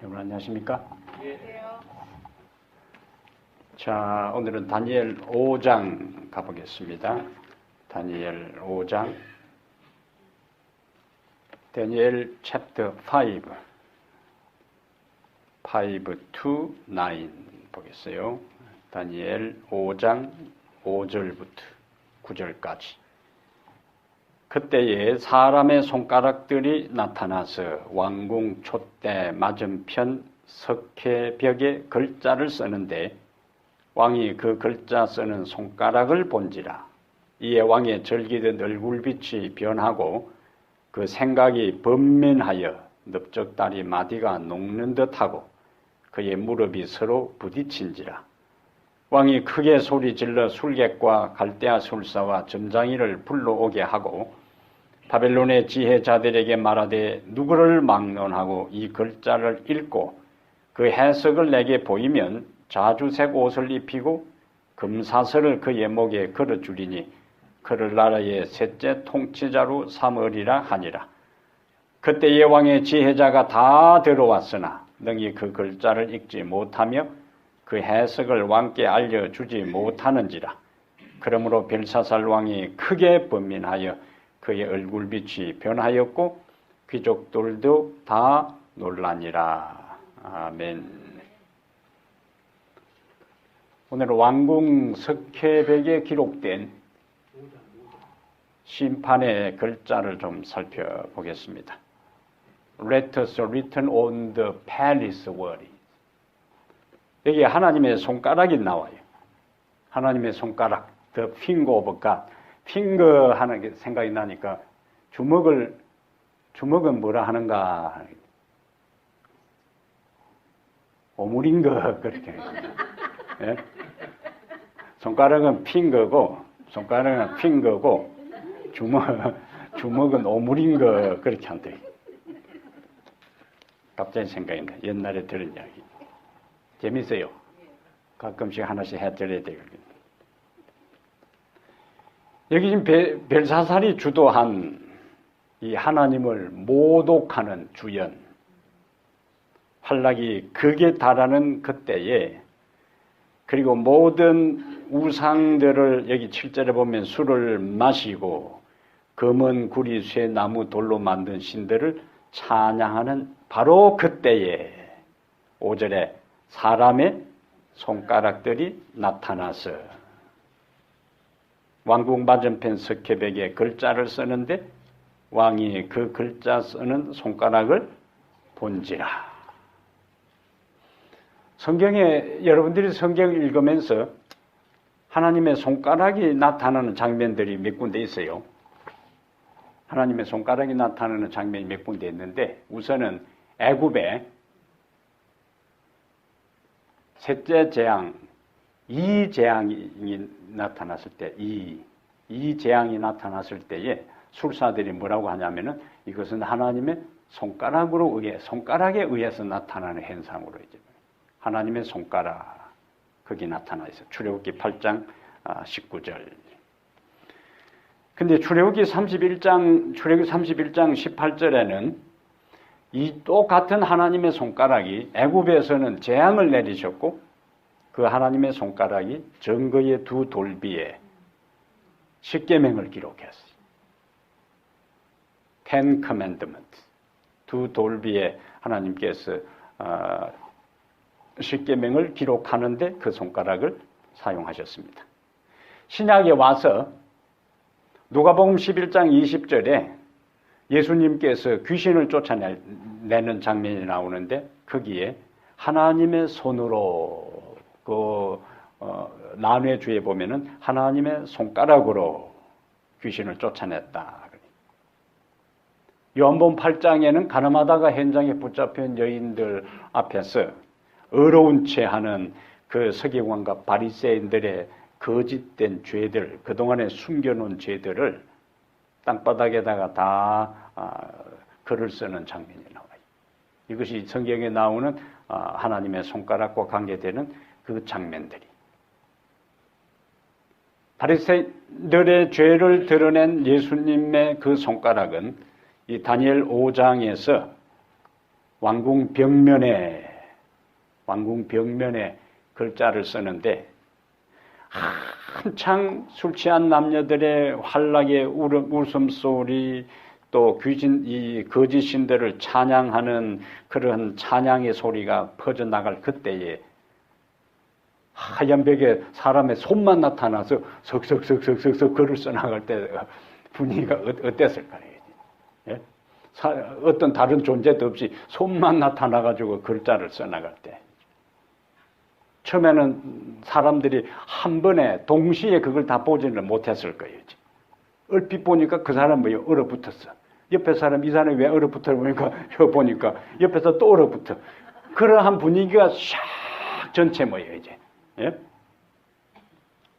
여러분 안녕하십니까? 네. 자, 오늘은 다니엘 5장 가보겠습니다. 다니엘 5장, 다니엘 챕터 5, 5 to 9 보겠어요. 다니엘 5장 5절부터 9절까지. 그때에 사람의 손가락들이 나타나서 왕궁 촛대 맞은편 석회벽에 글자를 쓰는데 왕이 그 글자 쓰는 손가락을 본지라. 이에 왕의 절기던 얼굴빛이 변하고 그 생각이 번민하여 넓적다리 마디가 녹는 듯하고 그의 무릎이 서로 부딪힌지라. 왕이 크게 소리질러 술객과 갈대아 술사와 점장이를 불러오게 하고 바벨론의 지혜자들에게 말하되 누구를 막론하고 이 글자를 읽고 그 해석을 내게 보이면 자주색 옷을 입히고 금사슬을 그의 목에 걸어주리니 그를 나라의 셋째 통치자로 삼으리라 하니라. 그때의 왕의 지혜자가 다 들어왔으나 능히 그 글자를 읽지 못하며 그 해석을 왕께 알려주지 못하는지라. 그러므로 벨사살 왕이 크게 번민하여 그의 얼굴빛이 변하였고 귀족들도 다 놀라니라. 아멘. 오늘 왕궁 석회벽에 기록된 심판의 글자를 좀 살펴보겠습니다. Letters written on the palace wall. 여기 하나님의 손가락이 나와요. 하나님의 손가락, the finger of God. 핑거 하는 게 생각이 나니까 주먹은 뭐라 하는가? 오물인 거 그렇게. 예? 손가락은 핑거고 주먹은 오물인 거 그렇게 한대. 갑자기 생각이 나. 옛날에 들은 이야기. 재밌어요. 가끔씩 하나씩 해드려야 되거든요. 여기 지금 벨사살이 주도한 이 하나님을 모독하는 주연, 환락이 극에 달하는 그때에, 그리고 모든 우상들을 여기 7절에 보면 술을 마시고 검은 구리 쇠 나무 돌로 만든 신들을 찬양하는 바로 그때에 5절에 사람의 손가락들이 나타나서 왕궁 맞은편 석회벽에 글자를 쓰는데 왕이 그 글자 쓰는 손가락을 본지라. 성경에 여러분들이 성경을 읽으면서 하나님의 손가락이 나타나는 장면들이 몇 군데 있어요. 하나님의 손가락이 나타나는 장면이 몇 군데 있는데 우선은 애굽에 셋째 재앙, 이 재앙이 나타났을 때, 이 재앙이 나타났을 때에 술사들이 뭐라고 하냐면은 이것은 하나님의 손가락에 의해서 나타나는 현상으로 이제 하나님의 손가락 거기 나타나 있어요. 출애굽기 8장 19절. 근데 출애굽기 31장 18절에는 이 똑같은 하나님의 손가락이 애굽에서는 재앙을 내리셨고 그 하나님의 손가락이 증거의 두 돌비에 십계명을 기록했어요. Ten Commandments. 두 돌비에 하나님께서 십계명을 기록하는데 그 손가락을 사용하셨습니다. 신약에 와서 누가복음 11장 20절에 예수님께서 귀신을 쫓아내는 장면이 나오는데 거기에 하나님의 손으로 난회주에 보면은 하나님의 손가락으로 귀신을 쫓아냈다. 요한복음 8장에는 가늠하다가 현장에 붙잡힌 여인들 앞에서 어려운 채 하는 그 서기관과 바리새인들의 거짓된 죄들, 그동안에 숨겨놓은 죄들을 땅바닥에다가 다 글을 쓰는 장면이 나와요. 이것이 성경에 나오는 하나님의 손가락과 관계되는 그 장면들이. 바리새인들의 죄를 드러낸 예수님의 그 손가락은 이 다니엘 5장에서 왕궁 벽면에 글자를 쓰는데 한창 술 취한 남녀들의 환락의 웃음소리, 또 거짓 신들을 찬양하는 그런 찬양의 소리가 퍼져나갈 그때에 하얀 벽에 사람의 손만 나타나서 석석석석석석 글을 써나갈 때 분위기가 어땠을까요? 예? 어떤 다른 존재도 없이 손만 나타나가지고 글자를 써나갈 때 처음에는 사람들이 한 번에 동시에 그걸 다 보지는 못했을 거예요. 얼핏 보니까 그 사람이 얼어붙었어. 옆에 사람, 이 사람이 왜 얼어붙어 보니까 옆에서 또 얼어붙어. 그러한 분위기가 샥 전체 모여 이제. 예?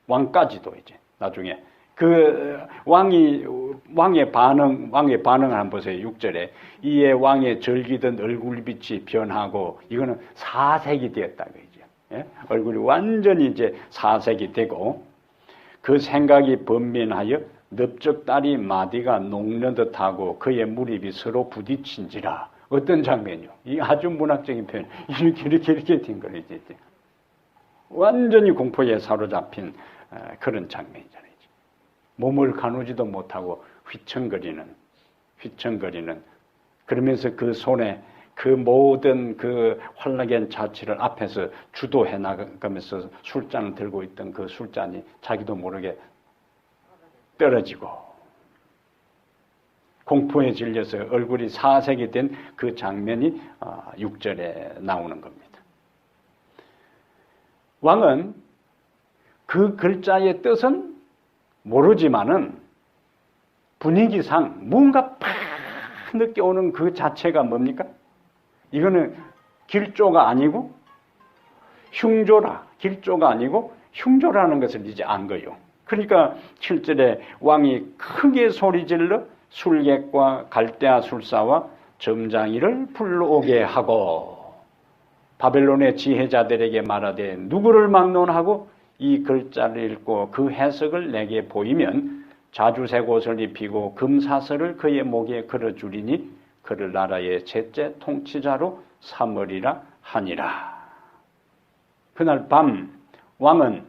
왕까지도 이제 나중에 그 왕의 반응을 한번 보세요. 6절에 이에 왕의 절기던 얼굴빛이 변하고 이거는 사색이 되었다고 이제. 예? 얼굴이 완전히 이제 사색이 되고 그 생각이 번민하여 넓적다리 마디가 녹는듯 하고 그의 무릎이 서로 부딪힌지라. 어떤 장면이요? 이 아주 문학적인 표현. 이렇게 된 거예요. 이제. 완전히 공포에 사로잡힌 그런 장면이잖아요. 몸을 가누지도 못하고 휘청거리는 그러면서 그 손에 그 모든 그 환락의 자취를 앞에서 주도해 나가면서 술잔을 들고 있던 그 술잔이 자기도 모르게 떨어지고 공포에 질려서 얼굴이 사색이 된 그 장면이 6절에 나오는 겁니다. 왕은 그 글자의 뜻은 모르지만은 분위기상 뭔가 팍 느껴오는 그 자체가 뭡니까? 이거는 길조가 아니고 길조가 아니고 흉조라는 것을 이제 안 거예요. 그러니까 7절에 왕이 크게 소리질러 술객과 갈대아 술사와 점장이를 불러오게 하고 바벨론의 지혜자들에게 말하되 누구를 막론하고 이 글자를 읽고 그 해석을 내게 보이면 자주색 옷을 입히고 금사슬을 그의 목에 걸어주리니 그를 나라의 셋째 통치자로 삼으리라 하니라. 그날 밤 왕은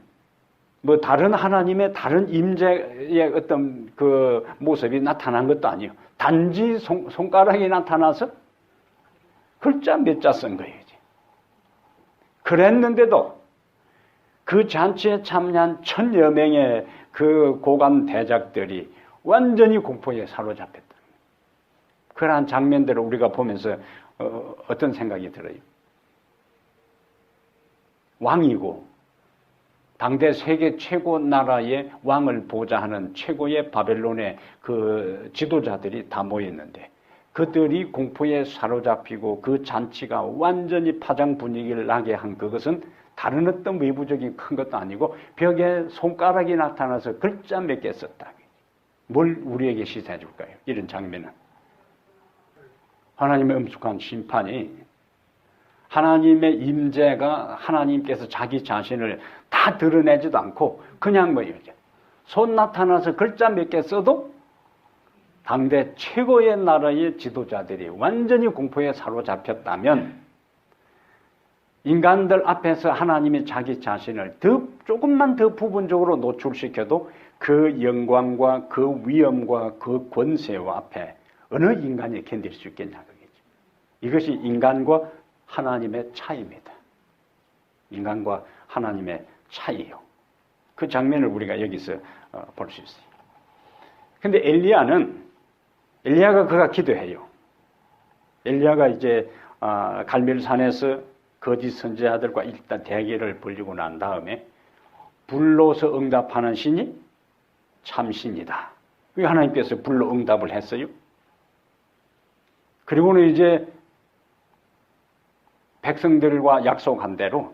뭐 다른 하나님의 다른 임재의 어떤 그 모습이 나타난 것도 아니에요. 단지 손가락이 나타나서 글자 몇 자 쓴 거예요. 그랬는데도 그 잔치에 참여한 1000여 명의 그 고관 대작들이 완전히 공포에 사로잡혔다. 그러한 장면들을 우리가 보면서 어떤 생각이 들어요? 왕이고 당대 세계 최고 나라의 왕을 보좌하는 최고의 바벨론의 그 지도자들이 다 모였는데 그들이 공포에 사로잡히고 그 잔치가 완전히 파장 분위기를 나게 한 그것은 다른 어떤 외부적인 큰 것도 아니고 벽에 손가락이 나타나서 글자 몇 개 썼다. 뭘 우리에게 시사해 줄까요? 이런 장면은. 하나님의 엄숙한 심판이 하나님의 임재가 하나님께서 자기 자신을 다 드러내지도 않고 그냥 손 나타나서 글자 몇 개 써도 당대 최고의 나라의 지도자들이 완전히 공포에 사로잡혔다면 인간들 앞에서 하나님이 자기 자신을 조금만 더 부분적으로 노출시켜도 그 영광과 그 위엄과 그 권세와 앞에 어느 인간이 견딜 수 있겠냐 그겠죠. 이것이 인간과 하나님의 차이입니다. 인간과 하나님의 차이예요. 그 장면을 우리가 여기서 볼 수 있어요. 근데 엘리야가 그가 기도해요. 엘리야가 이제 갈멜산에서 거짓 선지자들과 일단 대결을 벌이고 난 다음에 불로서 응답하는 신이 참신이다. 하나님께서 불로 응답을 했어요. 그리고는 이제 백성들과 약속한 대로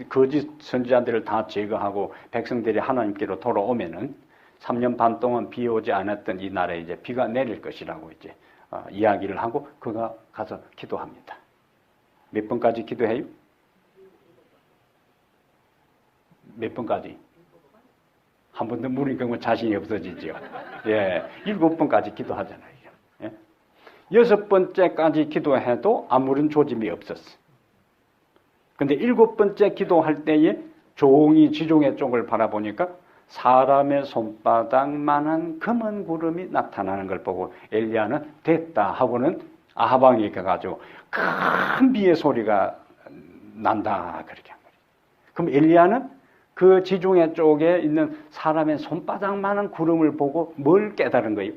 거짓 선지자들을 다 제거하고 백성들이 하나님께로 돌아오면은 3년 반 동안 비 오지 않았던 이 나라에 이제 비가 내릴 것이라고 이제 이야기를 하고 그가 가서 기도합니다. 몇 번까지 기도해요? 몇 번까지? 한 번 더 물으니까 자신이 없어지죠. 예, 7번까지 기도하잖아요. 예? 6번째까지 기도해도 아무런 조짐이 없었어. 근데 7번째 기도할 때에 종이 지중해 쪽을 바라보니까 사람의 손바닥만한 검은 구름이 나타나는 걸 보고 엘리야는 됐다 하고는 아하방에 가가지고 큰 비의 소리가 난다 그렇게 한 거예요. 그럼 엘리야는 그 지중해 쪽에 있는 사람의 손바닥만한 구름을 보고 뭘 깨달은 거예요?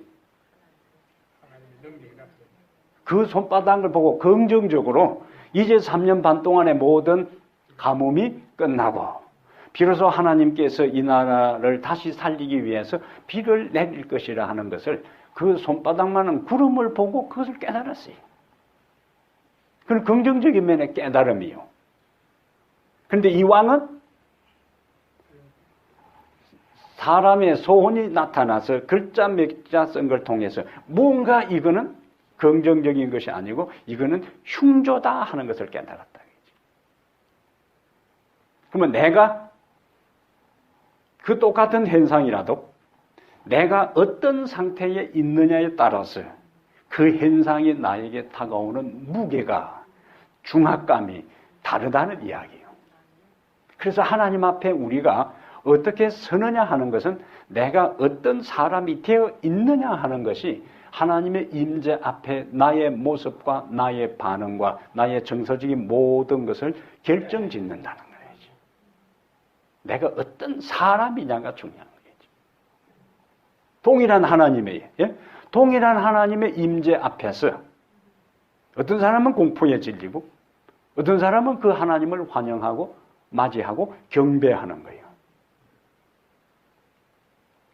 그 손바닥을 보고 긍정적으로 이제 3년 반 동안의 모든 가뭄이 끝나고 비로소 하나님께서 이 나라를 다시 살리기 위해서 비를 내릴 것이라 하는 것을 그 손바닥만한 구름을 보고 그것을 깨달았어요. 그건 긍정적인 면의 깨달음이요. 그런데 이 왕은 사람의 소원이 나타나서 글자 몇 자 쓴 걸 통해서 뭔가 이거는 긍정적인 것이 아니고 이거는 흉조다 하는 것을 깨달았다. 그러면 내가 그 똑같은 현상이라도 내가 어떤 상태에 있느냐에 따라서 그 현상이 나에게 다가오는 무게가 중압감이 다르다는 이야기예요. 그래서 하나님 앞에 우리가 어떻게 서느냐 하는 것은 내가 어떤 사람이 되어 있느냐 하는 것이 하나님의 임재 앞에 나의 모습과 나의 반응과 나의 정서적인 모든 것을 결정짓는다는 거예요. 내가 어떤 사람이냐가 중요한 거죠. 동일한 하나님의 임재 앞에서 어떤 사람은 공포에 질리고 어떤 사람은 그 하나님을 환영하고 맞이하고 경배하는 거예요.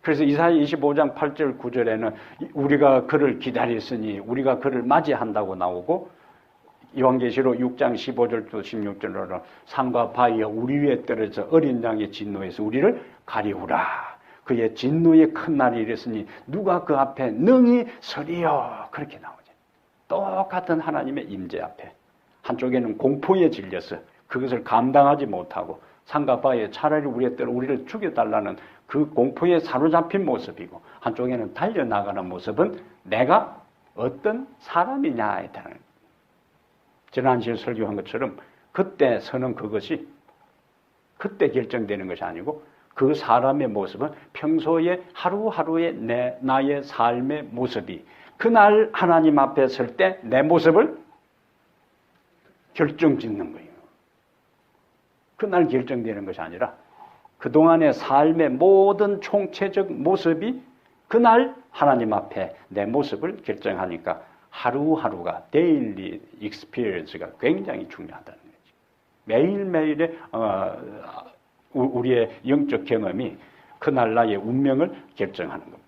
그래서 이사야 25장 8절 9절에는 우리가 그를 기다렸으니 우리가 그를 맞이한다고 나오고 요한계시록 6장 15절부터 16절로 산과 바위가 우리 위에 떨어져 어린 양의 진노에서 우리를 가리우라. 그의 진노의 큰 날이 이랬으니 누가 그 앞에 능히 서리요. 그렇게 나오죠. 똑같은 하나님의 임재 앞에 한쪽에는 공포에 질려서 그것을 감당하지 못하고 산과 바위에 차라리 우리를 죽여달라는 그 공포에 사로잡힌 모습이고 한쪽에는 달려나가는 모습은 내가 어떤 사람이냐에 따른 지난주에 설교한 것처럼 그때 서는 그것이 그때 결정되는 것이 아니고 그 사람의 모습은 평소에 하루하루의 나의 삶의 모습이 그날 하나님 앞에 설 때 내 모습을 결정짓는 거예요. 그날 결정되는 것이 아니라 그동안의 삶의 모든 총체적 모습이 그날 하나님 앞에 내 모습을 결정하니까 하루하루가 데일리 익스피리언스가 굉장히 중요하다는 거죠. 매일매일의 우리의 영적 경험이 그날 나의 운명을 결정하는 겁니다.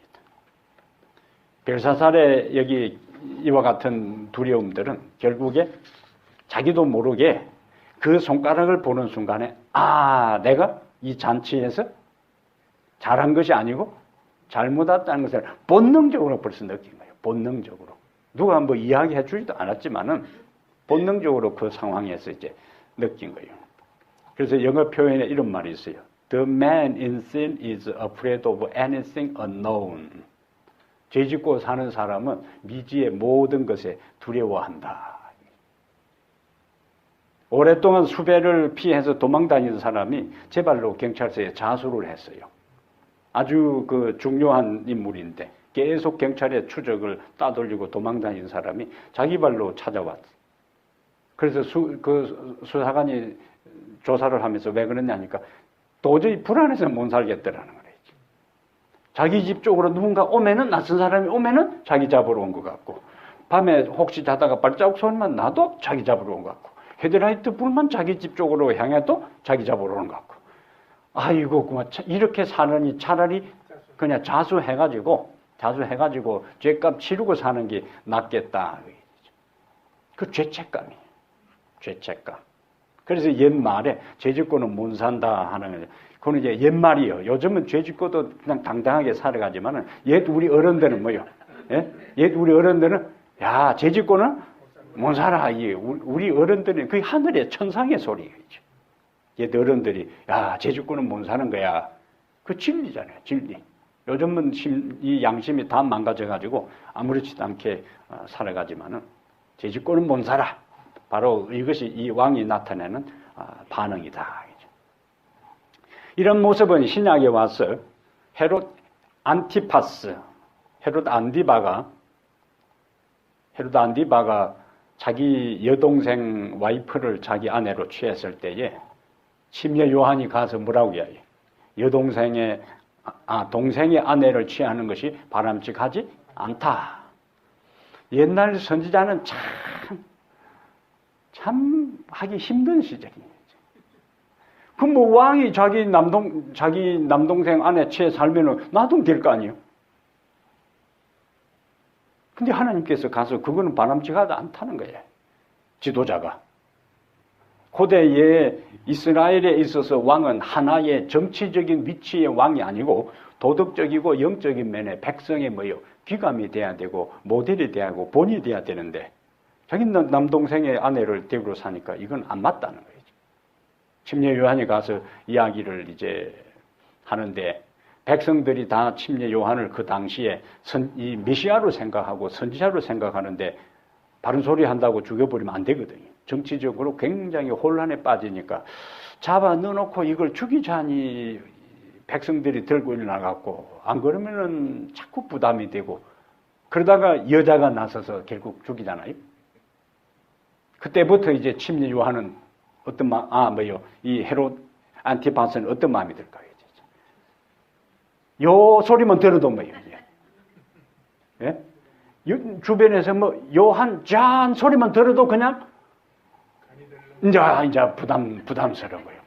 벨사살의 여기 이와 같은 두려움들은 결국에 자기도 모르게 그 손가락을 보는 순간에 내가 이 잔치에서 잘한 것이 아니고 잘못했다는 것을 본능적으로 벌써 느낀 거예요. 본능적으로. 누가 뭐 이야기해 주지도 않았지만은 본능적으로 그 상황에서 이제 느낀 거예요. 그래서 영어 표현에 이런 말이 있어요. The man in sin is afraid of anything unknown. 죄 짓고 사는 사람은 미지의 모든 것에 두려워한다. 오랫동안 수배를 피해서 도망다니는 사람이 제 발로 경찰서에 자수를 했어요. 아주 그 중요한 인물인데 계속 경찰의 추적을 따돌리고 도망다니는 사람이 자기 발로 찾아왔어. 그래서 그 수사관이 조사를 하면서 왜 그러냐니까 도저히 불안해서 못 살겠더라는 거예요. 자기 집 쪽으로 누군가 오면은 낯선 사람이 오면은 자기 잡으러 온 것 같고 밤에 혹시 자다가 발자국 소리만 나도 자기 잡으러 온 것 같고 헤드라이트 불만 자기 집 쪽으로 향해도 자기 잡으러 오는 것 같고 아이고 그만 이렇게 사느니 차라리 그냥 자수해가지고 죄값 치르고 사는 게 낫겠다. 그 죄책감이에요. 죄책감. 그래서 옛말에 죄 짓고는 못 산다 하는 거예요. 그건 이제 옛말이에요. 요즘은 죄 짓고도 그냥 당당하게 살아가지만은 옛 우리 어른들은 뭐요? 예? 옛 우리 어른들은 죄 짓고는 못 살아. 우리 어른들이 그게 하늘의 천상의 소리겠죠. 옛 어른들이 죄 짓고는 못 사는 거야. 그 진리잖아요. 진리. 요즘은 이 양심이 다 망가져가지고 아무렇지도 않게 살아가지만은 제지권은 못 살아. 바로 이것이 이 왕이 나타내는 반응이다. 이런 모습은 신약에 와서 헤롯 안티파스, 헤롯 안디바가 자기 여동생 와이프를 자기 아내로 취했을 때에 침례 요한이 가서 뭐라고 이야기해요? 동생의 아내를 취하는 것이 바람직하지 않다. 옛날 선지자는 참 하기 힘든 시절이에요. 그럼 뭐 왕이 자기 남동생 아내 취해 살면은 놔두면 될 거 아니에요? 근데 하나님께서 가서 그거는 바람직하지 않다는 거예요. 지도자가. 고대의 이스라엘에 있어서 왕은 하나의 정치적인 위치의 왕이 아니고 도덕적이고 영적인 면에 백성의 귀감이 돼야 되고 모델이 돼야 하고 본이 돼야 되는데 자기 남동생의 아내를 대우로 사니까 이건 안 맞다는 거예요. 침례 요한이 가서 이야기를 이제 하는데 백성들이 다 침례 요한을 그 당시에 이 메시아로 생각하고 선지자로 생각하는데 바른 소리 한다고 죽여버리면 안 되거든요. 정치적으로 굉장히 혼란에 빠지니까 잡아 넣어놓고 이걸 죽이자니 백성들이 들고 일어나갖고 안 그러면은 자꾸 부담이 되고 그러다가 여자가 나서서 결국 죽이잖아요. 그때부터 이제 침례 요한은 어떤 이 헤롯 안티파스는 어떤 마음이 들까요? 요 소리만 들어도 예? 주변에서 요한 잔 소리만 들어도 그냥 이제 부담스러운 거예요.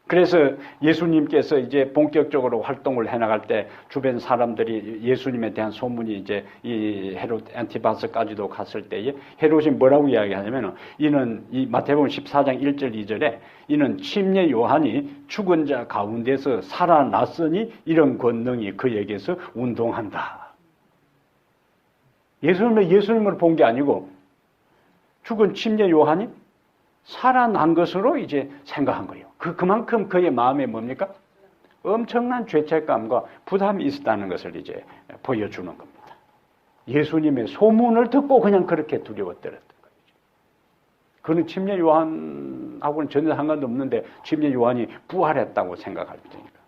그래서 예수님께서 이제 본격적으로 활동을 해나갈 때 주변 사람들이 예수님에 대한 소문이 이제 이 헤롯 안티파스까지도 갔을 때에 헤롯이 뭐라고 이야기하냐면 이는 이 마태복음 14장 1절 2절에 이는 침례 요한이 죽은 자 가운데서 살아났으니 이런 권능이 그에게서 운동한다. 예수님을 본 게 아니고 죽은 침례 요한이 살아난 것으로 이제 생각한 거예요. 그만큼 그의 마음에 뭡니까? 엄청난 죄책감과 부담이 있었다는 것을 이제 보여주는 겁니다. 예수님의 소문을 듣고 그냥 그렇게 두려워떨었던 거죠. 그는 침례 요한하고는 전혀 상관도 없는데 침례 요한이 부활했다고 생각할 테니까.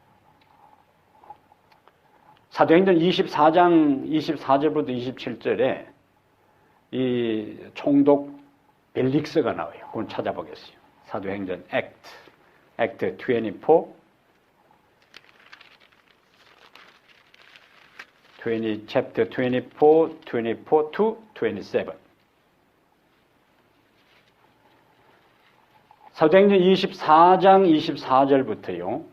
사도행전 24장 24절부터 27절에 이 총독 벨릭스가 나와요. 그건 찾아보겠어요. 사도행전 액트 24, 24 to 27. 사도행전 24장 24절부터요.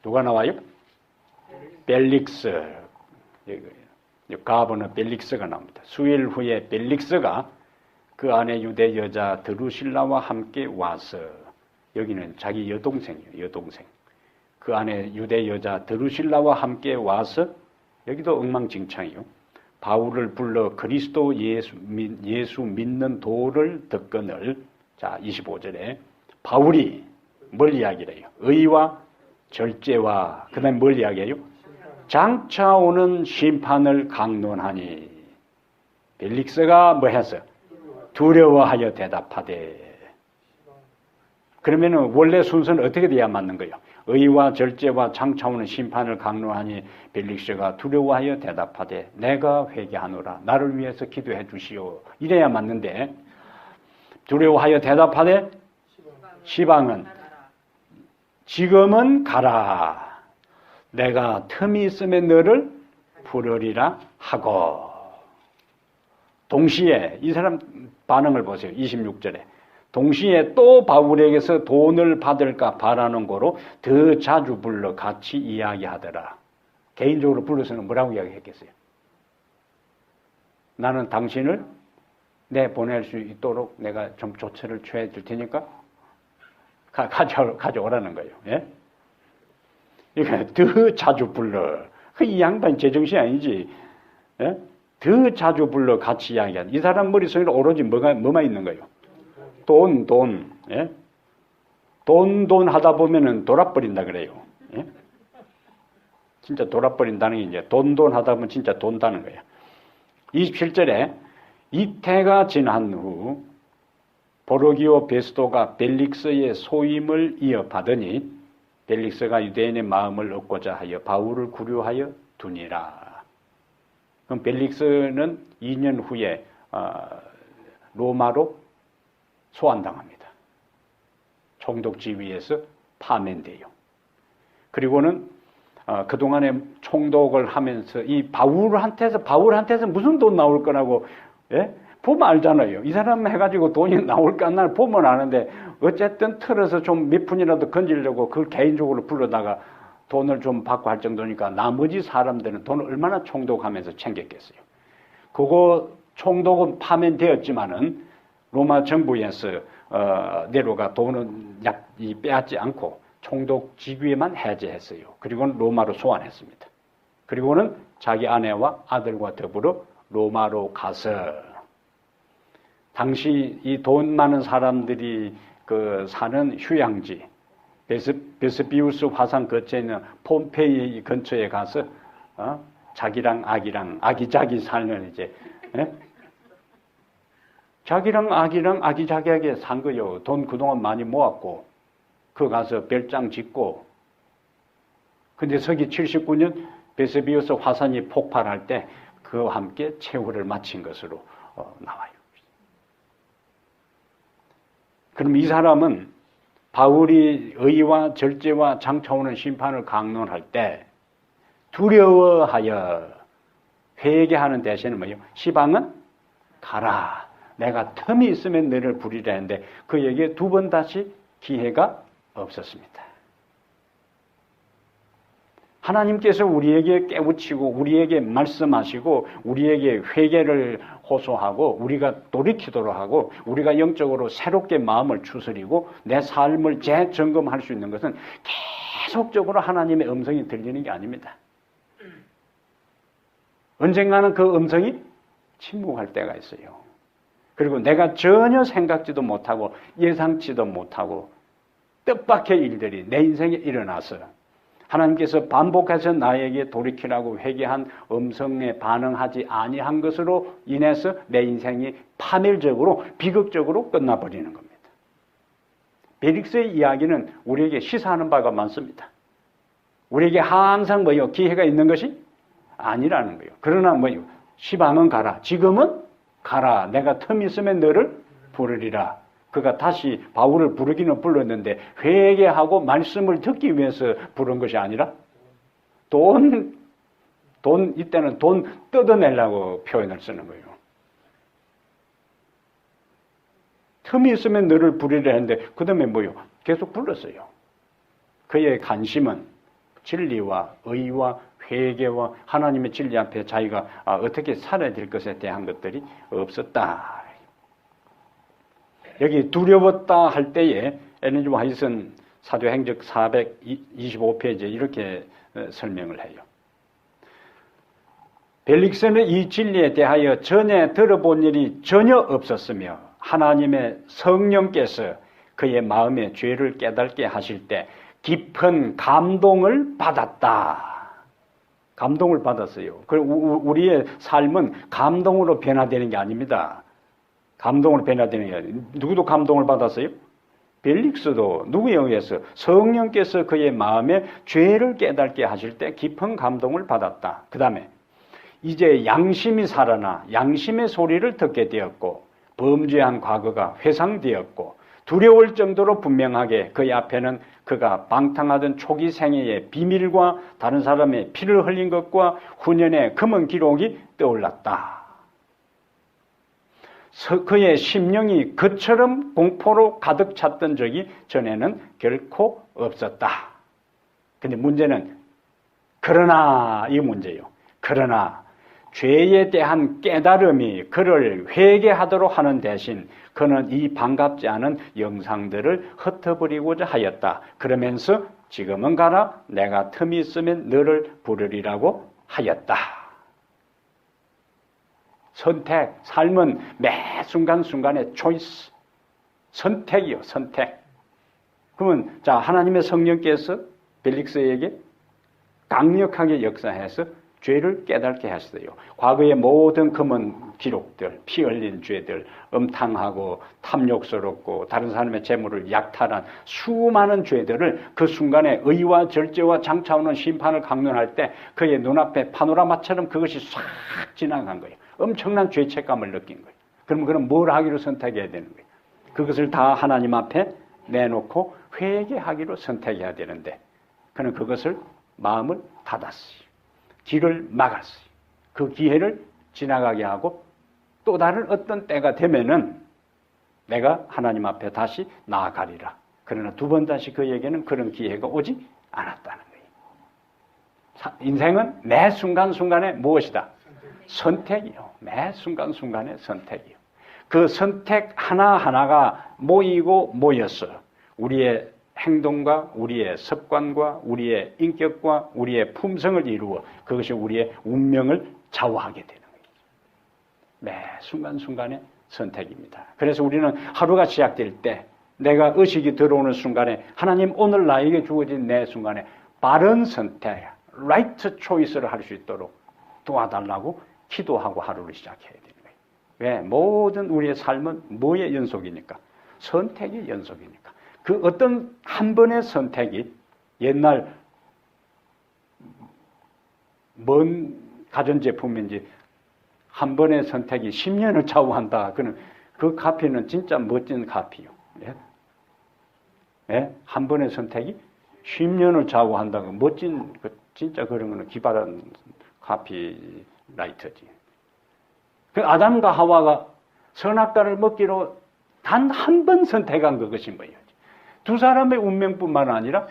누가 나와요? 벨릭스. 가버너 벨릭스가 나옵니다. 수일 후에 벨릭스가 그 안에 유대 여자 드루실라와 함께 와서 여기는 자기 여동생이에요. 여동생. 그 안에 유대 여자 드루실라와 함께 와서 여기도 엉망진창이요. 바울을 불러 그리스도 예수 믿는 도를 듣거늘. 자 25절에 바울이 뭘 이야기를 해요? 의와 절제와 그 다음에 뭘 이야기해요? 장차 오는 심판을 강론하니 벨릭스가 뭐 했어? 두려워하여 대답하되. 그러면은 원래 순서는 어떻게 돼야 맞는 거예요? 의와 절제와 장차 오는 심판을 강론하니 벨릭스가 두려워하여 대답하되 내가 회개하노라 나를 위해서 기도해 주시오. 이래야 맞는데 두려워하여 대답하되 시방은 지금은 가라. 내가 틈이 있으면 너를 부르리라 하고. 동시에 이 사람 반응을 보세요. 26절에 동시에 또 바울에게서 돈을 받을까 바라는 거로 더 자주 불러 같이 이야기하더라. 개인적으로 불러서는 뭐라고 이야기했겠어요? 나는 당신을 내보낼 수 있도록 내가 좀 조처를 취해 줄 테니까 가져오라는 거예요. 예? 그러니까 더 자주 불러. 이 양반 제정신이 아니지. 예? 더 자주 불러 같이 이야기하는. 이 사람 머릿속에 오로지 뭐만 있는 거예요? 돈. 예? 돈 하다 보면은 돌아버린다 그래요. 예? 진짜 돌아버린다는 게 이제 돈 하다 보면 진짜 돈다는 거예요. 27절에 이태가 지난 후 보르기오 베스도가 벨릭스의 소임을 이어받으니 벨릭스가 유대인의 마음을 얻고자 하여 바울을 구류하여 두니라. 그럼 벨릭스는 2년 후에 로마로 소환당합니다. 총독 지위에서 파면돼요. 그리고는 그동안에 총독을 하면서 이 바울한테서 무슨 돈 나올 거라고, 예? 보면 알잖아요. 이 사람 해가지고 돈이 나올까 안 나올 보면 아는데 어쨌든 틀어서 좀 몇 푼이라도 건지려고 그걸 개인적으로 불러다가 돈을 좀 받고 할 정도니까 나머지 사람들은 돈을 얼마나 총독하면서 챙겼겠어요. 그거 총독은 파면되었지만은 로마 정부에서 네로가 돈은 빼앗지 않고 총독 직위에만 해제했어요. 그리고는 로마로 소환했습니다. 그리고는 자기 아내와 아들과 더불어 로마로 가서 당시 이 돈 많은 사람들이 사는 휴양지 베스비우스 화산 근처에 있는 폼페이 근처에 가서 자기랑 아기자기 살면 이제, 예? 자기랑 아기자기하게 산 거요. 돈 그동안 많이 모았고 그 가서 별장 짓고. 근데 서기 79년 베스비우스 화산이 폭발할 때 그와 함께 최후를 마친 것으로 나와요. 그럼 이 사람은 바울이 의와 절제와 장차오는 심판을 강론할 때 두려워하여 회개하는 대신에 뭐예요? 시방은 가라. 내가 틈이 있으면 너를 부리라 했는데 그에게 두 번 다시 기회가 없었습니다. 하나님께서 우리에게 깨우치고 우리에게 말씀하시고 우리에게 회개를 호소하고 우리가 돌이키도록 하고 우리가 영적으로 새롭게 마음을 추스리고 내 삶을 재점검할 수 있는 것은 계속적으로 하나님의 음성이 들리는 게 아닙니다. 언젠가는 그 음성이 침묵할 때가 있어요. 그리고 내가 전혀 생각지도 못하고 예상치도 못하고 뜻밖의 일들이 내 인생에 일어나서 하나님께서 반복해서 나에게 돌이키라고 회개한 음성에 반응하지 아니한 것으로 인해서 내 인생이 파멸적으로 비극적으로 끝나버리는 겁니다. 벨릭스의 이야기는 우리에게 시사하는 바가 많습니다. 우리에게 항상 뭐요? 기회가 있는 것이 아니라는 거예요. 그러나 뭐요? 시방은 가라. 지금은 가라. 내가 틈 있으면 너를 부르리라. 그가 다시 바울을 부르기는 불렀는데 회개하고 말씀을 듣기 위해서 부른 것이 아니라 이때는 돈 뜯어내려고 표현을 쓰는 거예요. 틈이 있으면 너를 부르리라 했는데 그 다음에 뭐요? 계속 불렀어요. 그의 관심은 진리와 의와 회개와 하나님의 진리 앞에 자기가 어떻게 살아야 될 것에 대한 것들이 없었다. 여기 두려웠다 할 때에 엘렌 지 화이트는 사도행적 425페이지에 이렇게 설명을 해요. 벨릭스는 이 진리에 대하여 전에 들어본 일이 전혀 없었으며 하나님의 성령께서 그의 마음에 죄를 깨닫게 하실 때 깊은 감동을 받았다. 감동을 받았어요. 우리의 삶은 감동으로 변화되는 게 아닙니다. 감동으로 변화되는 게 아니에요. 누구도 감동을 받았어요? 벨릭스도 누구에 의해서? 성령께서 그의 마음에 죄를 깨닫게 하실 때 깊은 감동을 받았다. 그 다음에 이제 양심이 살아나 양심의 소리를 듣게 되었고 범죄한 과거가 회상되었고 두려울 정도로 분명하게 그의 앞에는 그가 방탕하던 초기 생애의 비밀과 다른 사람의 피를 흘린 것과 후년의 검은 기록이 떠올랐다. 그의 심령이 그처럼 공포로 가득 찼던 적이 전에는 결코 없었다. 근데 문제는 그러나 이 문제예요. 그러나 죄에 대한 깨달음이 그를 회개하도록 하는 대신 그는 이 반갑지 않은 영상들을 흩어버리고자 하였다. 그러면서 지금은 가라. 내가 틈이 있으면 너를 부르리라고 하였다. 선택, 삶은 매 순간순간의 초이스, 선택이요, 선택. 그러면 자 하나님의 성령께서 벨릭스에게 강력하게 역사해서 죄를 깨닫게 하시어요. 과거의 모든 검은 기록들, 피 흘린 죄들, 음탕하고 탐욕스럽고 다른 사람의 재물을 약탈한 수많은 죄들을 그 순간에 의와 절제와 장차오는 심판을 강론할 때 그의 눈앞에 파노라마처럼 그것이 싹 지나간 거예요. 엄청난 죄책감을 느낀 거예요. 그럼 뭘 하기로 선택해야 되는 거예요? 그것을 다 하나님 앞에 내놓고 회개하기로 선택해야 되는데 그는 그것을 마음을 닫았어요. 길을 막았어요. 그 기회를 지나가게 하고 또 다른 어떤 때가 되면은 내가 하나님 앞에 다시 나아가리라. 그러나 두 번 다시 그에게는 그런 기회가 오지 않았다는 거예요. 인생은 매 순간순간에 무엇이다? 선택이요. 매 순간순간에 선택이요. 그 선택 하나하나가 모이고 모여서 우리의 행동과 우리의 습관과 우리의 인격과 우리의 품성을 이루어 그것이 우리의 운명을 좌우하게 되는 거예요. 매 순간순간의 선택입니다. 그래서 우리는 하루가 시작될 때 내가 의식이 들어오는 순간에 하나님 오늘 나에게 주어진 내 순간에 바른 선택, right choice를 할 수 있도록 도와달라고 기도하고 하루를 시작해야 되는 거예요. 왜? 모든 우리의 삶은 뭐의 연속이니까? 선택의 연속이니까. 그 어떤 한 번의 선택이 옛날 뭔 가전제품인지 한 번의 선택이 10년을 좌우한다. 그 카피는 진짜 멋진 카피요. 예? 예? 한 번의 선택이 10년을 좌우한다고 멋진 진짜 그런 거는 기발한 카피라이터지. 그 아담과 하와가 선악과를 먹기로 단 한 번 선택한 그것인 거예요. 두 사람의 운명뿐만 아니라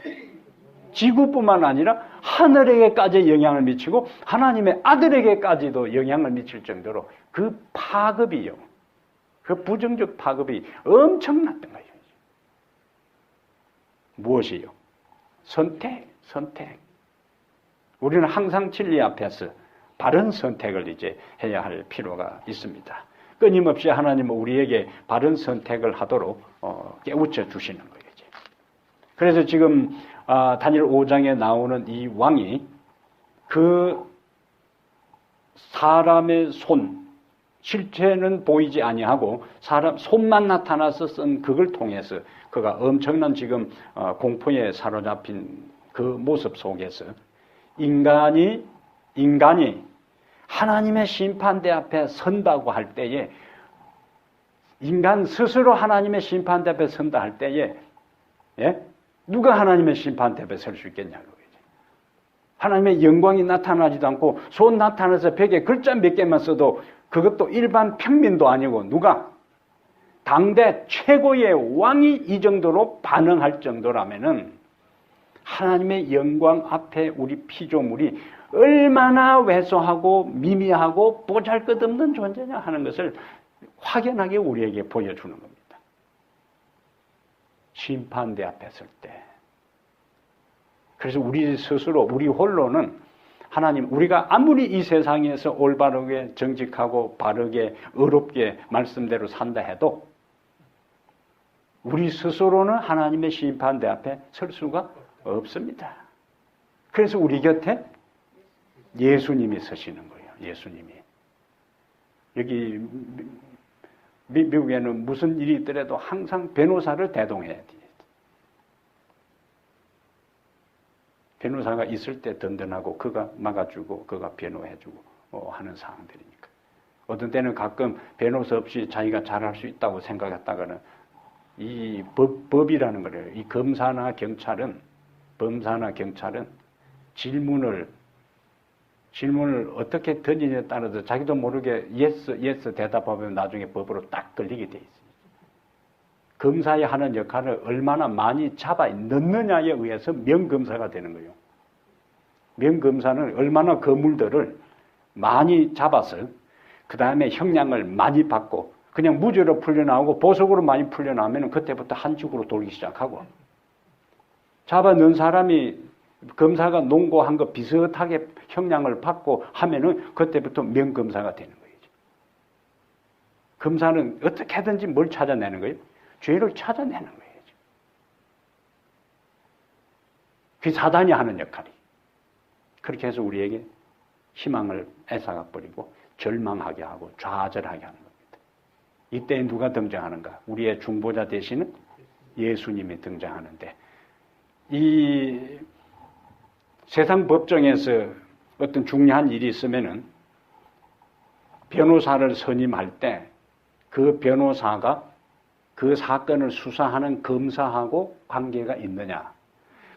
지구뿐만 아니라 하늘에게까지 영향을 미치고 하나님의 아들에게까지도 영향을 미칠 정도로 그 파급이요. 그 부정적 파급이 엄청났던 거예요. 무엇이요? 선택. 우리는 항상 진리 앞에서 바른 선택을 이제 해야 할 필요가 있습니다. 끊임없이 하나님은 우리에게 바른 선택을 하도록 깨우쳐 주시는 거예요. 그래서 지금 다니엘 5장에 나오는 이 왕이 그 사람의 손, 실체는 보이지 아니하고 사람 손만 나타나서 쓴 그걸 통해서 그가 엄청난 지금 공포에 사로잡힌 그 모습 속에서 인간이 하나님의 심판대 앞에 선다고 할 때에 인간 스스로 하나님의 심판대 앞에 선다 할 때에 예? 누가 하나님의 심판대 앞에 설 수 있겠냐고. 하나님의 영광이 나타나지도 않고 손 나타나서 벽에 글자 몇 개만 써도 그것도 일반 평민도 아니고 누가 당대 최고의 왕이 이 정도로 반응할 정도라면은 하나님의 영광 앞에 우리 피조물이 얼마나 왜소하고 미미하고 보잘것없는 존재냐 하는 것을 확연하게 우리에게 보여주는 겁니다. 심판대 앞에 설 때. 그래서 우리 스스로, 우리 홀로는 하나님, 우리가 아무리 이 세상에서 올바르게 정직하고 바르게 의롭게 말씀대로 산다 해도 우리 스스로는 하나님의 심판대 앞에 설 수가 없습니다. 그래서 우리 곁에 예수님이 서시는 거예요. 예수님이. 여기 미국에는 무슨 일이 있더라도 항상 변호사를 대동해야 돼요. 변호사가 있을 때 든든하고 그가 막아주고 그가 변호해주고 하는 상황들이니까. 어떤 때는 가끔 변호사 없이 자기가 잘할 수 있다고 생각했다가는 이 법이라는 거예요. 이 검사나 경찰은 질문을 어떻게 던지냐에 따라서 자기도 모르게 yes 대답하면 나중에 법으로 딱 걸리게 돼 있어요. 검사의 하는 역할을 얼마나 많이 잡아 넣느냐에 의해서 명검사가 되는 거예요. 명검사는 얼마나 거물들을 많이 잡아서 그 다음에 형량을 많이 받고 그냥 무죄로 풀려나오고 보석으로 많이 풀려나오면 그때부터 한쪽으로 돌기 시작하고 잡아 넣은 사람이 검사가 농고한 거 비슷하게 형량을 받고 하면은 그때부터 명검사가 되는 거예요. 검사는 어떻게든지 뭘 찾아내는 거예요? 죄를 찾아내는 거예요. 그 사단이 하는 역할이. 그렇게 해서 우리에게 희망을 앗아가 버리고 절망하게 하고 좌절하게 하는 겁니다. 이때 누가 등장하는가? 우리의 중보자 되시는 예수님이 등장하는데, 이 세상 법정에서 어떤 중요한 일이 있으면은 변호사를 선임할 때 그 변호사가 그 사건을 수사하는 검사하고 관계가 있느냐,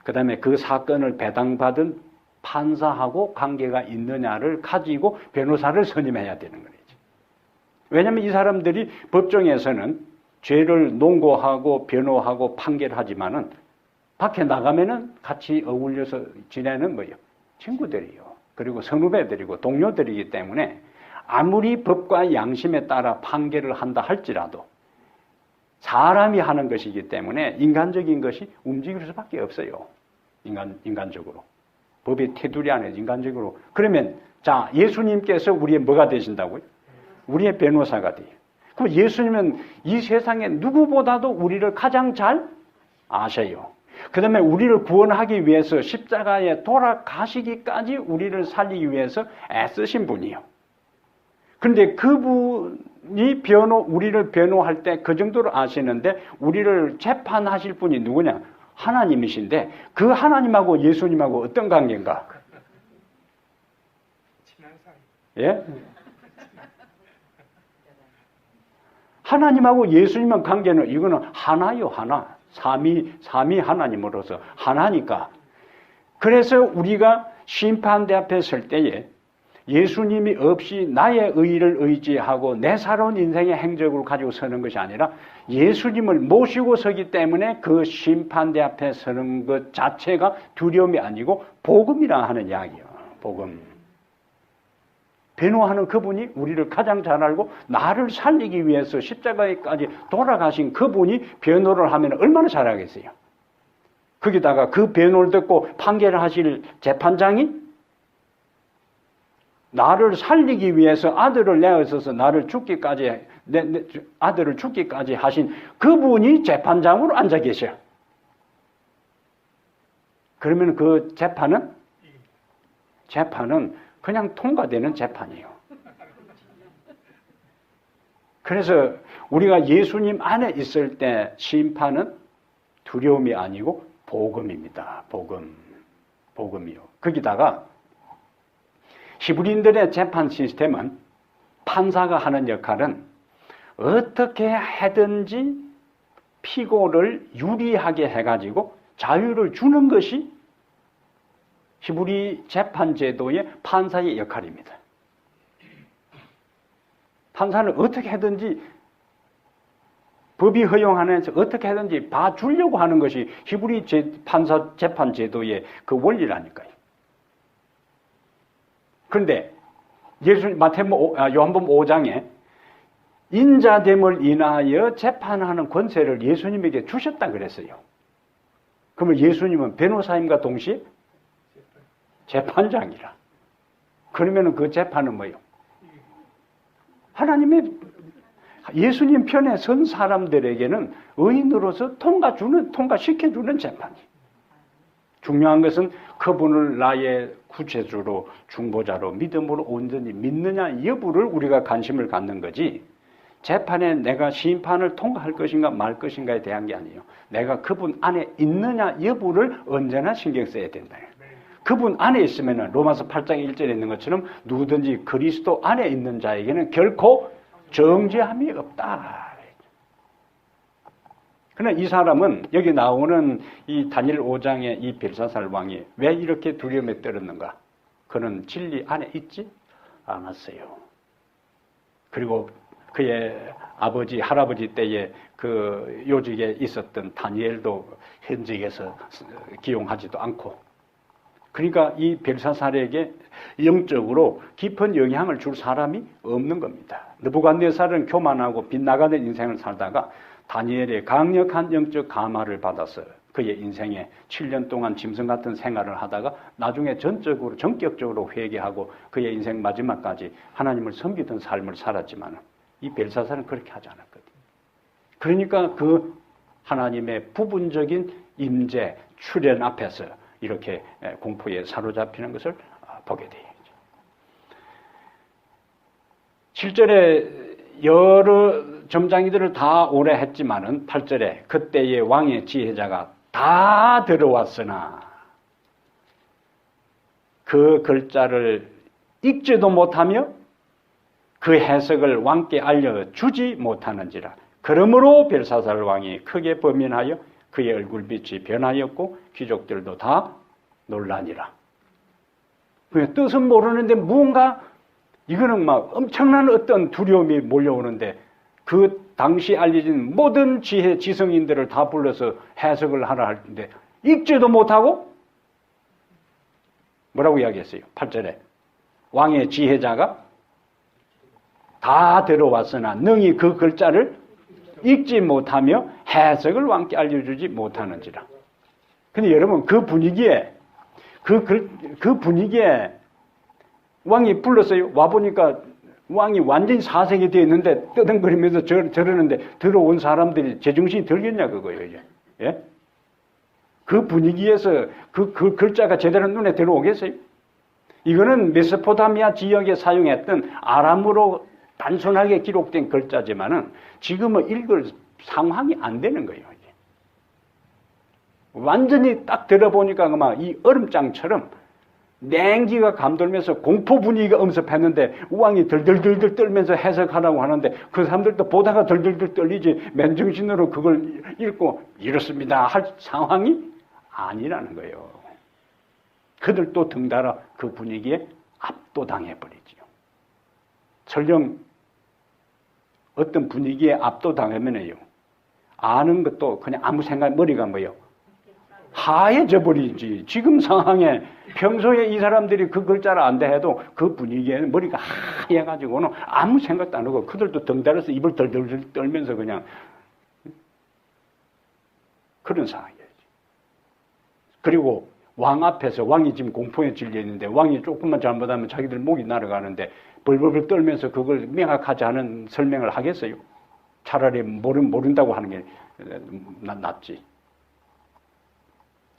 그 다음에 그 사건을 배당받은 판사하고 관계가 있느냐를 가지고 변호사를 선임해야 되는 거죠. 왜냐하면 이 사람들이 법정에서는 죄를 논고하고 변호하고 판결하지만은 밖에 나가면은 같이 어울려서 지내는 거예요. 친구들이요. 그리고 선후배들이고 동료들이기 때문에 아무리 법과 양심에 따라 판결을 한다 할지라도 사람이 하는 것이기 때문에 인간적인 것이 움직일 수밖에 없어요. 인간적으로. 법의 테두리 안에 인간적으로. 그러면 자, 예수님께서 우리의 뭐가 되신다고요? 우리의 변호사가 돼요. 그럼 예수님은 이 세상에 누구보다도 우리를 가장 잘 아셔요. 그 다음에 우리를 구원하기 위해서 십자가에 돌아가시기까지 우리를 살리기 위해서 애쓰신 분이요. 그런데 그분이 우리를 변호할 때 그 정도로 아시는데 우리를 재판하실 분이 누구냐? 하나님이신데 그 하나님하고 예수님하고 어떤 관계인가? 예? 하나님하고 예수님의 관계는 이거는 하나요, 하나. 삼위 하나님으로서 하나니까. 그래서 우리가 심판대 앞에 설 때에 예수님이 없이 나의 의의를 의지하고 내 살아온 인생의 행적을 가지고 서는 것이 아니라 예수님을 모시고 서기 때문에 그 심판대 앞에 서는 것 자체가 두려움이 아니고 복음이라 하는 이야기예요. 복음. 변호하는 그분이 우리를 가장 잘 알고 나를 살리기 위해서 십자가에까지 돌아가신 그분이 변호를 하면 얼마나 잘하겠어요. 거기다가 그 변호를 듣고 판결을 하실 재판장이 나를 살리기 위해서 아들을 내어서서 나를 죽기까지 아들을 죽기까지 하신 그분이 재판장으로 앉아 계셔. 그러면 그 재판은 그냥 통과되는 재판이에요. 그래서 우리가 예수님 안에 있을 때 심판은 두려움이 아니고 복음입니다. 복음이요. 거기다가 히브리인들의 재판 시스템은 판사가 하는 역할은 어떻게 하든지 피고를 유리하게 해가지고 자유를 주는 것이 히브리 재판 제도의 판사의 역할입니다. 판사는 어떻게 하든지 법이 허용하는 데서 어떻게 하든지 봐주려고 하는 것이 히브리 판사 재판 제도의 그 원리라니까요. 그런데 요한복음 5장에 인자됨을 인하여 재판하는 권세를 예수님에게 주셨다 그랬어요. 그러면 예수님은 변호사님과 동시에 재판장이라. 그러면 그 재판은 뭐예요? 하나님의 예수님 편에 선 사람들에게는 의인으로서 통과시켜주는 재판이에요. 중요한 것은 그분을 나의 구체주로 중보자로 믿음으로 온전히 믿느냐 여부를 우리가 관심을 갖는 거지, 재판에 내가 심판을 통과할 것인가 말 것인가에 대한 게 아니에요. 내가 그분 안에 있느냐 여부를 언제나 신경 써야 된다. 그분 안에 있으면 로마서 8장 1절에 있는 것처럼 누구든지 그리스도 안에 있는 자에게는 결코 정죄함이 없다. 그러나 이 사람은 여기 나오는 이 다니엘 5장의 이 벨사살 왕이 왜 이렇게 두려움에 떨었는가? 그는 진리 안에 있지 않았어요. 그리고 그의 아버지, 할아버지 때에 그 요직에 있었던 다니엘도 현직에서 기용하지도 않고, 그러니까 이 벨사살에게 영적으로 깊은 영향을 줄 사람이 없는 겁니다. 느부갓네살은 교만하고 빗나가는 인생을 살다가 다니엘의 강력한 영적 감화를 받아서 그의 인생에 7년 동안 짐승 같은 생활을 하다가 나중에 전격적으로 회개하고 그의 인생 마지막까지 하나님을 섬기던 삶을 살았지만 이 벨사살은 그렇게 하지 않았거든요. 그러니까 그 하나님의 부분적인 임재, 출현 앞에서 이렇게 공포에 사로잡히는 것을 보게 돼요. 7절에 여러 점장이들을 다 오래 했지만은 8절에 그때의 왕의 지혜자가 다 들어왔으나 그 글자를 읽지도 못하며 그 해석을 왕께 알려주지 못하는지라. 그러므로 벨사살 왕이 크게 범민하여 그의 얼굴빛이 변하였고 귀족들도 다 놀라니라. 뜻은 모르는데 무언가 이거는 막 엄청난 어떤 두려움이 몰려오는데 그 당시 알려진 모든 지성인들을 다 불러서 해석을 하라 할 텐데 읽지도 못하고 뭐라고 이야기했어요? 8절에 왕의 지혜자가 다 들어왔으나 능히 그 글자를 읽지 못하며 해석을 왕께 알려주지 못하는지라. 근데 여러분 그 분위기에 왕이 불렀어요. 와보니까 왕이 완전히 사색이 되어 있는데 떠덩거리면서 저러는데 들어온 사람들이 제정신이 들겠냐 그거예요. 이제. 예? 그 분위기에서 그 글자가 제대로 눈에 들어오겠어요? 이거는 메소포타미아 지역에 사용했던 아람어로 단순하게 기록된 글자지만은 지금은 읽을 상황이 안 되는 거예요. 이게. 완전히 딱 들어보니까 막 이 얼음장처럼 냉기가 감돌면서 공포 분위기가 엄습했는데 왕이 덜덜덜덜 떨면서 해석하라고 하는데 그 사람들도 보다가 덜덜덜 떨리지 맨정신으로 그걸 읽고 이렇습니다 할 상황이 아니라는 거예요. 그들도 덩달아 그 분위기에 압도당해버리지요. 설령 어떤 분위기에 압도당하면요 아는 것도 그냥 아무 생각 머리가 뭐예요? 하얘져 버리지. 지금 상황에 평소에 이 사람들이 그 글자를 안다 해도 그 분위기에 머리가 하얘가지고는 아무 생각도 안 하고 그들도 덩달아서 입을 덜덜 떨면서 그냥 그런 상황이에요. 그리고 왕 앞에서 왕이 지금 공포에 질려 있는데 왕이 조금만 잘못하면 자기들 목이 날아가는데 벌벌벌 떨면서 그걸 명확하지 않은 설명을 하겠어요? 차라리 모른다고 하는 게 낫지.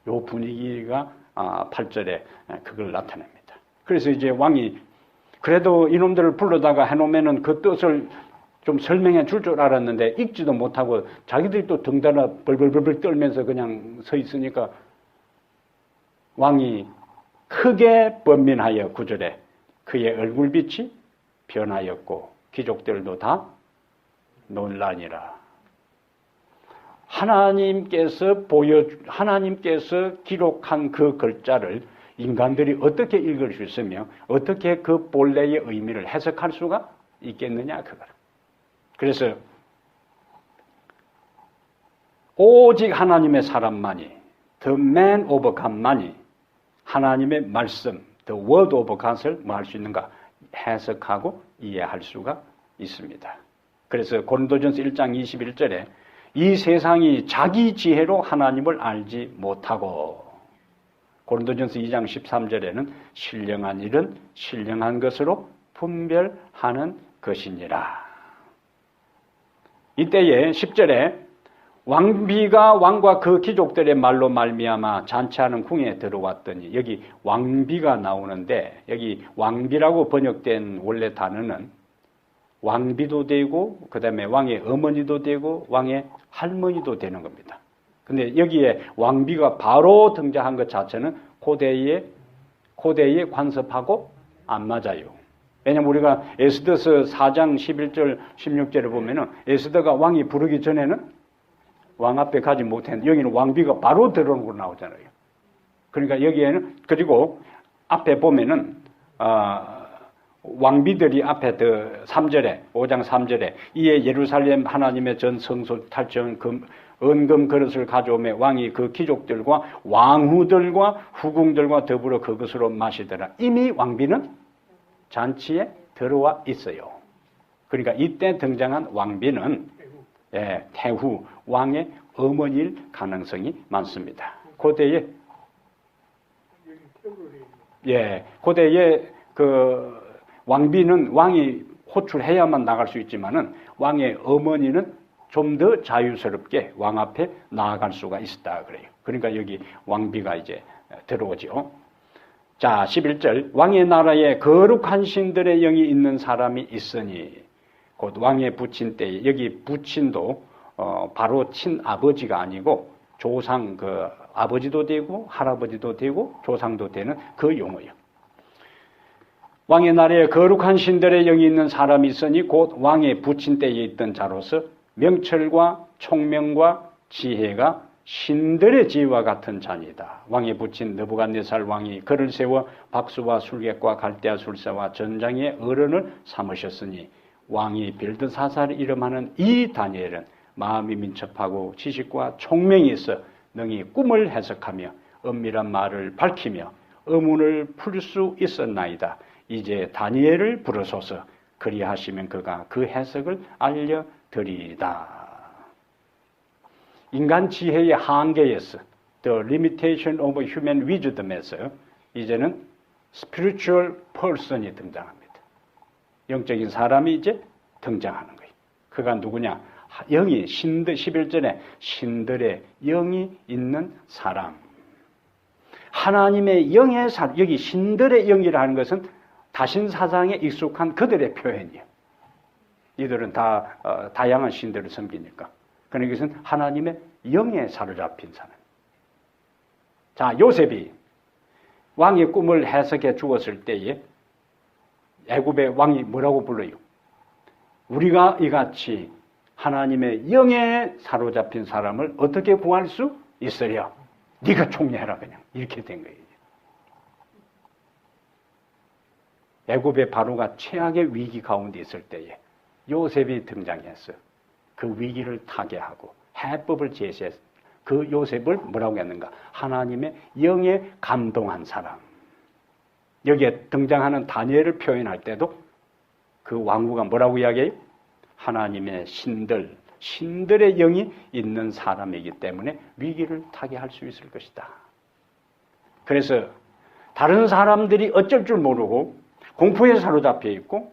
요 분위기가 8절에 그걸 나타냅니다. 그래서 이제 왕이 그래도 이놈들을 불러다가 해놓으면은 그 뜻을 좀 설명해 줄 줄 알았는데 읽지도 못하고 자기들이 또 덩달아 벌벌벌 떨면서 그냥 서 있으니까 왕이 크게 번민하여 9절에 그의 얼굴빛이 변하였고 귀족들도 다 놀라니라. 하나님께서 기록한 그 글자를 인간들이 어떻게 읽을 수 있으며 어떻게 그 본래의 의미를 해석할 수가 있겠느냐 그거라. 그래서 오직 하나님의 사람만이 the man of God만이 하나님의 말씀 the word of God을 뭐 할 수 있는가 해석하고 이해할 수가 있습니다. 그래서 고린도전서 1장 21절에 이 세상이 자기 지혜로 하나님을 알지 못하고 고린도전서 2장 13절에는 신령한 일은 신령한 것으로 분별하는 것이니라. 이때에 10절에 왕비가 왕과 그 귀족들의 말로 말미암아 잔치하는 궁에 들어왔더니 여기 왕비가 나오는데 여기 왕비라고 번역된 원래 단어는 왕비도 되고 그 다음에 왕의 어머니도 되고 왕의 할머니도 되는 겁니다. 근데 여기에 왕비가 바로 등장한 것 자체는 고대에 관습하고 안 맞아요. 왜냐면 우리가 에스더서 4장 11절 16절을 보면은 에스더가 왕이 부르기 전에는 왕 앞에 가지 못했는데 여기는 왕비가 바로 들어오는 걸로 나오잖아요. 그러니까 여기에는 그리고 앞에 보면은 왕비들이 앞에 3절에 5장 3절에 이에 예루살렘 하나님의 전 성소 탈취한 은금 그릇을 가져오매 왕이 그 귀족들과 왕후들과 후궁들과 더불어 그것으로 마시더라. 이미 왕비는 잔치에 들어와 있어요. 그러니까 이때 등장한 왕비는 태후 왕의 어머니일 가능성이 많습니다. 고대에 그 왕비는 왕이 호출해야만 나갈 수 있지만은 왕의 어머니는 좀 더 자유스럽게 왕 앞에 나아갈 수가 있었다 그래요. 그러니까 여기 왕비가 이제 들어오죠. 자, 11절. 왕의 나라에 거룩한 신들의 영이 있는 사람이 있으니, 곧 왕의 부친 때에, 여기 부친도 바로 친아버지가 아니고 조상, 그 아버지도 되고 할아버지도 되고 조상도 되는 그 용어예요. 왕의 나라에 거룩한 신들의 영이 있는 사람이 있으니 곧 왕의 부친 때에 있던 자로서 명철과 총명과 지혜가 신들의 지혜와 같은 자니다. 왕의 부친 느부갓네살 왕이 그를 세워 박수와 술객과 갈대아 술사와 전장의 어른을 삼으셨으니 왕이 빌드사사를 이름하는 이 다니엘은 마음이 민첩하고 지식과 총명이 있어 능히 꿈을 해석하며 은밀한 말을 밝히며 의문을 풀 수 있었나이다. 이제 다니엘을 부르소서. 그리하시면 그가 그 해석을 알려드리이다. 인간 지혜의 한계에서 The Limitation of Human Wisdom에서 이제는 Spiritual Person이 등장합니다. 영적인 사람이 이제 등장하는 거예요. 그가 누구냐? 영이, 신들, 11절에 신들의 영이 있는 사람. 하나님의 영의 사람, 여기 신들의 영이라는 것은 다신사상에 익숙한 그들의 표현이에요. 이들은 다 다양한 신들을 섬기니까. 그러니까 이것은 하나님의 영에 사로잡힌 사람. 자, 요셉이 왕의 꿈을 해석해 주었을 때에 애굽의 왕이 뭐라고 불러요? 우리가 이같이 하나님의 영에 사로잡힌 사람을 어떻게 구할 수 있으랴? 네가 총리해라 그냥. 이렇게 된 거예요. 애굽의 바로가 최악의 위기 가운데 있을 때에 요셉이 등장해서 그 위기를 타개하고 해법을 제시해서 그 요셉을 뭐라고 했는가? 하나님의 영에 감동한 사람. 여기에 등장하는 다니엘을 표현할 때도 그 왕후가 뭐라고 이야기해요? 하나님의 신들의 영이 있는 사람이기 때문에 위기를 타개할 수 있을 것이다. 그래서 다른 사람들이 어쩔 줄 모르고 공포에 사로잡혀 있고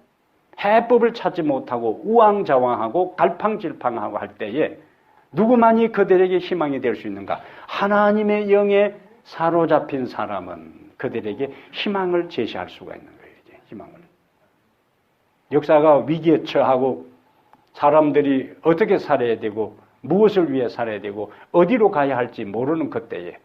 해법을 찾지 못하고 우왕좌왕하고 갈팡질팡하고 할 때에 누구만이 그들에게 희망이 될 수 있는가? 하나님의 영에 사로잡힌 사람은 그들에게 희망을 제시할 수가 있는 거예요. 이제 희망을. 역사가 위기에 처하고 사람들이 어떻게 살아야 되고 무엇을 위해 살아야 되고 어디로 가야 할지 모르는 그때에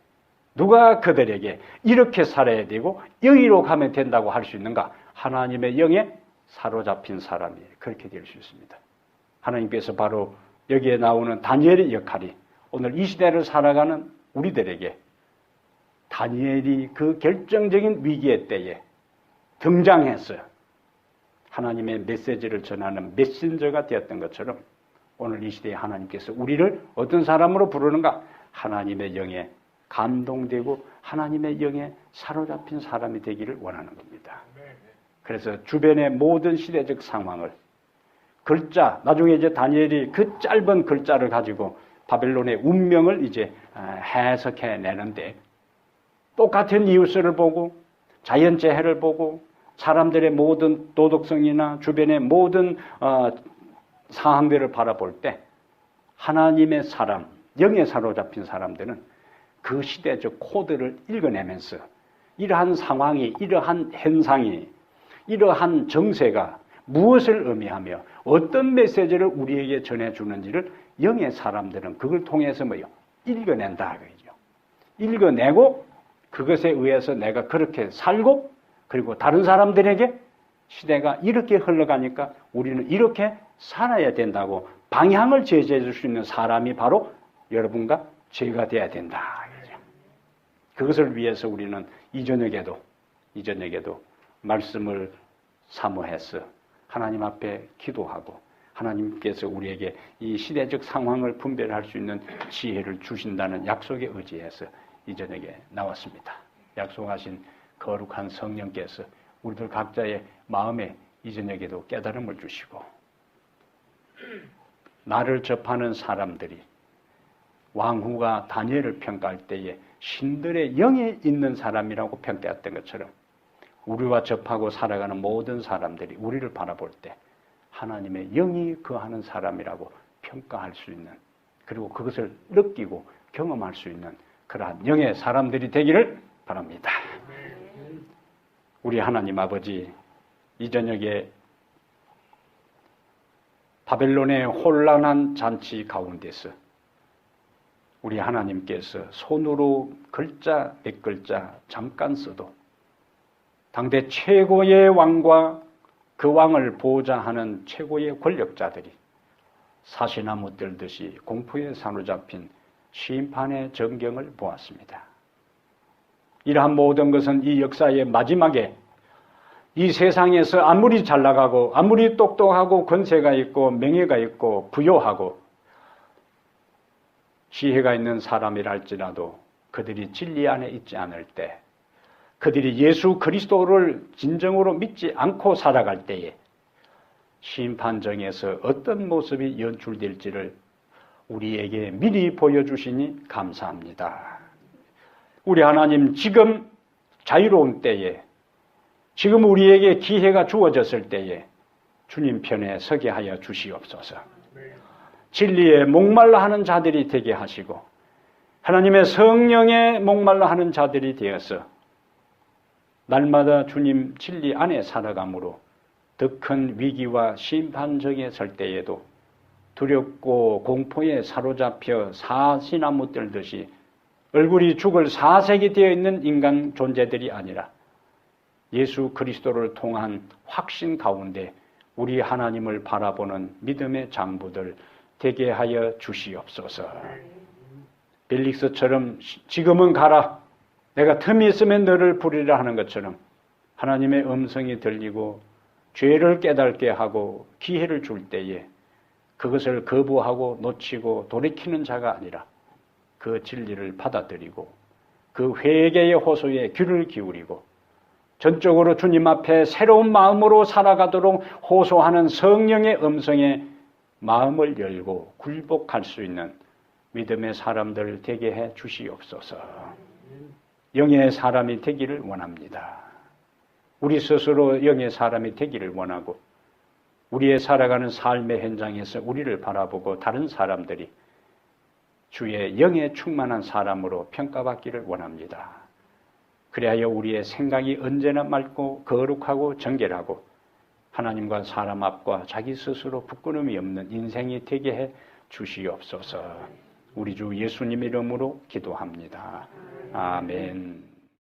누가 그들에게 이렇게 살아야 되고 여기로 가면 된다고 할 수 있는가? 하나님의 영에 사로잡힌 사람이 그렇게 될 수 있습니다. 하나님께서 바로 여기에 나오는 다니엘의 역할이 오늘 이 시대를 살아가는 우리들에게 다니엘이 그 결정적인 위기의 때에 등장해서 하나님의 메시지를 전하는 메신저가 되었던 것처럼 오늘 이 시대에 하나님께서 우리를 어떤 사람으로 부르는가? 하나님의 영에 감동되고 하나님의 영에 사로잡힌 사람이 되기를 원하는 겁니다. 그래서 주변의 모든 시대적 상황을 글자, 나중에 이제 다니엘이 그 짧은 글자를 가지고 바벨론의 운명을 이제 해석해 내는데 똑같은 이웃을 보고 자연재해를 보고 사람들의 모든 도덕성이나 주변의 모든 상황들을 바라볼 때 하나님의 사람, 영에 사로잡힌 사람들은 그 시대적 코드를 읽어내면서 이러한 상황이, 이러한 현상이, 이러한 정세가 무엇을 의미하며 어떤 메시지를 우리에게 전해주는지를 영의 사람들은 그걸 통해서 뭐요? 읽어낸다. 그죠? 읽어내고 그것에 의해서 내가 그렇게 살고 그리고 다른 사람들에게 시대가 이렇게 흘러가니까 우리는 이렇게 살아야 된다고 방향을 제시해 줄 수 있는 사람이 바로 여러분과 제가 돼야 된다. 그죠? 그것을 위해서 우리는 이저녁에도 말씀을 사모해서 하나님 앞에 기도하고 하나님께서 우리에게 이 시대적 상황을 분별할 수 있는 지혜를 주신다는 약속에 의지해서 이 저녁에 나왔습니다. 약속하신 거룩한 성령께서 우리들 각자의 마음에 이 저녁에도 깨달음을 주시고 나를 접하는 사람들이 왕후가 다니엘을 평가할 때에 신들의 영에 있는 사람이라고 평가했던 것처럼 우리와 접하고 살아가는 모든 사람들이 우리를 바라볼 때 하나님의 영이 거하는 사람이라고 평가할 수 있는 그리고 그것을 느끼고 경험할 수 있는 그러한 영의 사람들이 되기를 바랍니다. 우리 하나님 아버지, 이 저녁에 바벨론의 혼란한 잔치 가운데서 우리 하나님께서 손으로 글자 몇 글자 잠깐 써도 당대 최고의 왕과 그 왕을 보호자하는 최고의 권력자들이 사시나무 들듯이 공포에 사로잡힌 심판의 전경을 보았습니다. 이러한 모든 것은 이 역사의 마지막에 이 세상에서 아무리 잘 나가고 아무리 똑똑하고 권세가 있고 명예가 있고 부요하고 지혜가 있는 사람이라 할지라도 그들이 진리 안에 있지 않을 때, 그들이 예수 그리스도를 진정으로 믿지 않고 살아갈 때에 심판정에서 어떤 모습이 연출될지를 우리에게 미리 보여주시니 감사합니다. 우리 하나님, 지금 자유로운 때에, 지금 우리에게 기회가 주어졌을 때에 주님 편에 서게 하여 주시옵소서. 진리에 목말라 하는 자들이 되게 하시고 하나님의 성령에 목말라 하는 자들이 되어서 날마다 주님 진리 안에 살아감으로 더 큰 위기와 심판정에 설 때에도 두렵고 공포에 사로잡혀 사시나무 들듯이 얼굴이 죽을 사색이 되어 있는 인간 존재들이 아니라 예수 그리스도를 통한 확신 가운데 우리 하나님을 바라보는 믿음의 장부들 되게 하여 주시옵소서. 벨릭스처럼 지금은 가라, 내가 틈이 있으면 너를 부리라 하는 것처럼 하나님의 음성이 들리고 죄를 깨닫게 하고 기회를 줄 때에 그것을 거부하고 놓치고 돌이키는 자가 아니라 그 진리를 받아들이고 그 회개의 호소에 귀를 기울이고 전적으로 주님 앞에 새로운 마음으로 살아가도록 호소하는 성령의 음성에 마음을 열고 굴복할 수 있는 믿음의 사람들 되게 해 주시옵소서. 영의 사람이 되기를 원합니다. 우리 스스로 영의 사람이 되기를 원하고 우리의 살아가는 삶의 현장에서 우리를 바라보고 다른 사람들이 주의 영에 충만한 사람으로 평가받기를 원합니다. 그리하여 우리의 생각이 언제나 맑고 거룩하고 정결하고 하나님과 사람 앞과 자기 스스로 부끄러움이 없는 인생이 되게 해 주시옵소서. 우리 주 예수님 이름으로 기도합니다. 아멘.